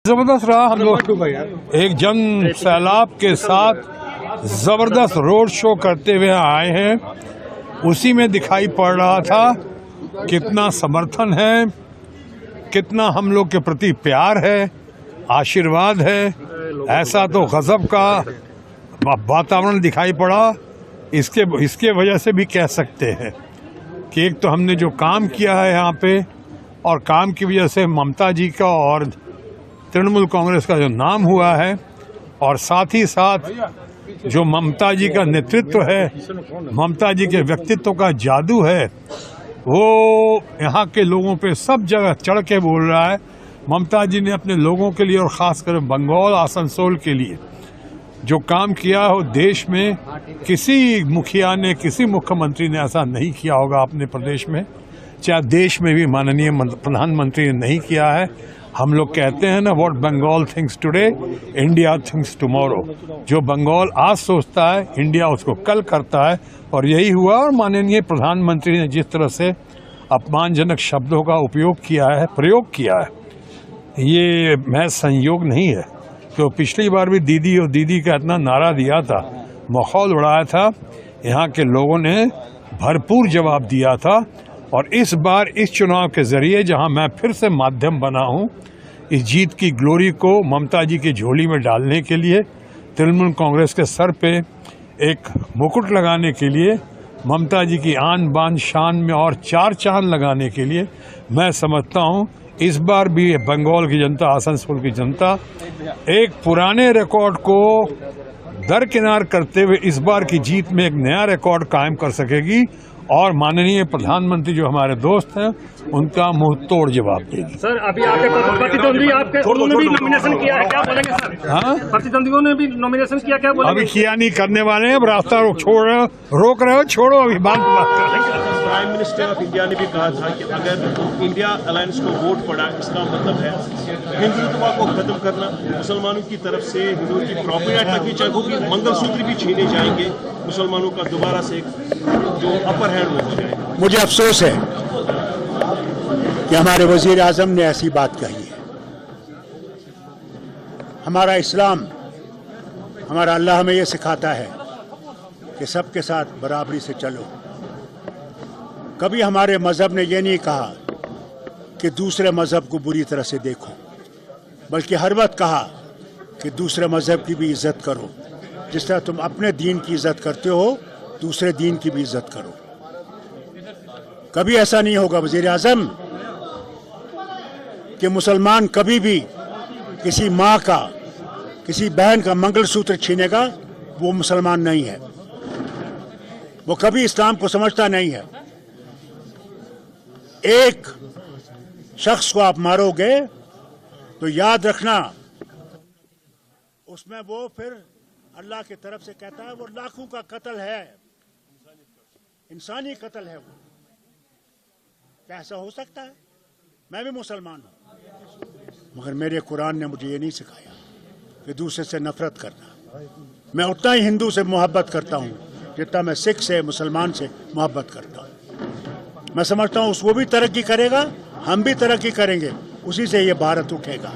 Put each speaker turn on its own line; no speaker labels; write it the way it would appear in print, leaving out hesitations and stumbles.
जबरदस्त रहा। हम लोग एक जन सैलाब के साथ जबरदस्त रोड शो करते हुए आए हैं। उसी में दिखाई पड़ रहा था कितना समर्थन है, कितना हम लोग के प्रति प्यार है, आशीर्वाद है। ऐसा तो गजब का वातावरण दिखाई पड़ा। इसके वजह से भी कह सकते हैं कि एक तो हमने जो काम किया है यहाँ पे, और काम की वजह से ममता जी का और तृणमूल कांग्रेस का जो नाम हुआ है, और साथ ही साथ जो ममता जी का नेतृत्व है, ममता जी के व्यक्तित्व का जादू है, वो यहाँ के लोगों पे सब जगह चढ़ के बोल रहा है। ममता जी ने अपने लोगों के लिए और ख़ासकर बंगाल आसनसोल के लिए जो काम किया हो, देश में किसी मुखिया ने, किसी मुख्यमंत्री ने ऐसा नहीं किया होगा अपने प्रदेश में, चाहे देश में भी माननीय प्रधानमंत्री ने नहीं किया है। हम लोग कहते हैं ना, what Bengal thinks today India thinks tomorrow. जो बंगाल आज सोचता है, इंडिया उसको कल करता है, और यही हुआ। और माननीय प्रधानमंत्री ने जिस तरह से अपमानजनक शब्दों का प्रयोग किया है, ये महज संयोग नहीं है। तो पिछली बार भी दीदी और दीदी का इतना नारा दिया था, माहौल उड़ाया था, यहाँ के लोगों ने भरपूर जवाब दिया था। और इस बार इस चुनाव के जरिए, जहां मैं फिर से माध्यम बना हूं इस जीत की ग्लोरी को ममता जी की झोली में डालने के लिए, तृणमूल कांग्रेस के सर पे एक मुकुट लगाने के लिए, ममता जी की आन बान शान में और चार चांद लगाने के लिए, मैं समझता हूं इस बार भी बंगाल की जनता, आसनसोल की जनता एक पुराने रिकॉर्ड को दरकिनार करते हुए इस बार की जीत में एक नया रिकॉर्ड कायम कर सकेगी, और माननीय प्रधानमंत्री जो हमारे दोस्त हैं उनका मुंह तोड़ जवाब देगी।
सर, अभी आपके प्रतिद्वंदी उन्होंने भी नॉमिनेशन किया है, क्या बोलेंगे सर? हाँ, प्रतिद्वंदियों ने भी नॉमिनेशन किया, क्या बोलेंगे?
अभी किया नहीं, करने वाले हैं। अब रास्ता रोक रहे हो, छोड़ो, अभी बाद में बात करेंगे।
प्राइम मिनिस्टर ऑफ इंडिया ने भी कहा था कि अगर इंडिया अलायंस को वोट पड़ा, इसका मतलब है हिंदुत्व को खत्म करना, मुसलमानों की तरफ से हिंदुओं की प्रॉपर्टी तक की, चाहे वो भी मंगलसूत्र भी छीने जाएंगे, मुसलमानों का दोबारा से जो अपर हैंड हो जाएगा।
मुझे अफसोस है कि हमारे वजीर आजम ने ऐसी बात कही है। हमारा इस्लाम, हमारा अल्लाह हमें यह सिखाता है कि सबके साथ बराबरी से चलो। कभी हमारे मजहब ने यह नहीं कहा कि दूसरे मजहब को बुरी तरह से देखो, बल्कि हर वक्त कहा कि दूसरे मजहब की भी इज्जत करो। जिस तरह तुम अपने दीन की इज्जत करते हो, दूसरे दीन की भी इज्जत करो। कभी ऐसा नहीं होगा वजीर आजम कि मुसलमान कभी भी किसी माँ का, किसी बहन का मंगलसूत्र छीनेगा। वो मुसलमान नहीं है, वो कभी इस्लाम को समझता नहीं है। एक शख्स को आप मारोगे तो याद रखना, उसमें वो फिर अल्लाह की तरफ से कहता है वो लाखों का कत्ल है, इंसानी कत्ल है। वो क्या ऐसा हो सकता है? मैं भी मुसलमान हूं, मगर मेरे कुरान ने मुझे ये नहीं सिखाया कि दूसरे से नफरत करना। मैं उतना ही हिंदू से मोहब्बत करता हूं जितना मैं सिख से, मुसलमान से मोहब्बत करता हूं। मैं समझता हूं वो भी तरक्की करेगा, हम भी तरक्की करेंगे, उसी से ये भारत उठेगा।